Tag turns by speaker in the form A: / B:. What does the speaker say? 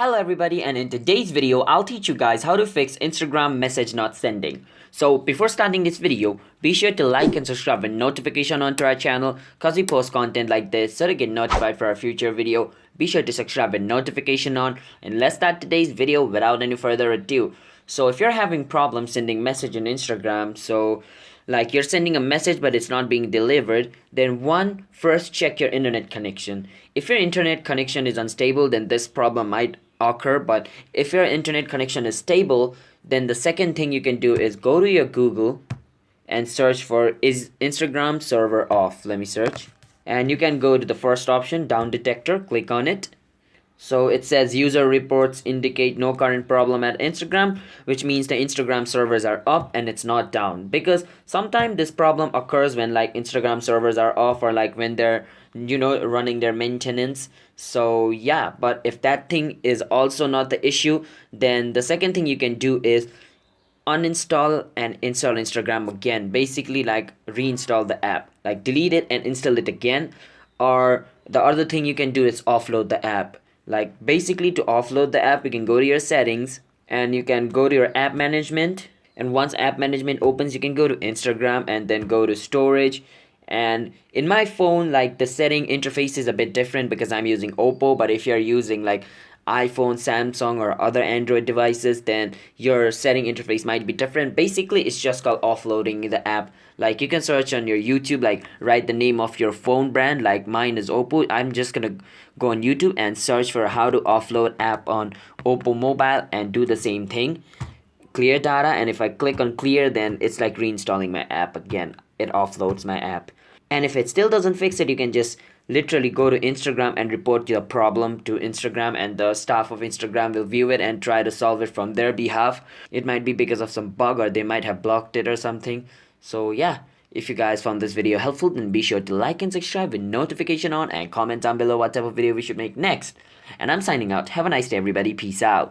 A: Hello everybody, and in today's video I'll teach you guys how to fix Instagram message not sending. So before starting this video, be sure to like and subscribe with notification onto our channel cause we post content like this. So to get notified for our future video, be sure to subscribe with notification on, and let's start today's video without any further ado. So if you're having problems sending message on Instagram, so like you're sending a message but it's not being delivered, then first check your internet connection. If your internet connection is unstable, then this problem might occur, but if your internet connection is stable, then the second thing you can do is go to your Google and search for is Instagram server off. Let me search. And you can go to the first option, down detector, click on it. So it says user reports indicate no current problem at Instagram, which means the Instagram servers are up and it's not down. Because sometimes this problem occurs when like Instagram servers are off, or like when they're running their maintenance. So yeah, but if that thing is also not the issue, then the second thing you can do is uninstall and install Instagram again. Basically like reinstall the app, like delete it and install it again. Or the other thing you can do is offload the app. Like basically to offload the app, you can go to your settings and you can go to your app management, and once app management opens you can go to Instagram and then go to storage. And in my phone, like the setting interface is a bit different because I'm using Oppo, but if you're using like iPhone, Samsung or other Android devices, then your setting interface might be different. Basically it's just called offloading the app. Like you can search on your YouTube, like write the name of your phone brand, like mine is Oppo. I'm just gonna go on YouTube and search for how to offload app on Oppo mobile and do the same thing, clear data. And if I click on clear, then it's like reinstalling my app again. It offloads my app. And if it still doesn't fix it, you can just literally go to Instagram and report your problem to Instagram, and the staff of Instagram will view it and try to solve it from their behalf. It might be because of some bug, or they might have blocked it or something. So yeah, if you guys found this video helpful, then be sure to like and subscribe with notification on, and comment down below what type of video we should make next. And I'm signing out. Have a nice day everybody. Peace out.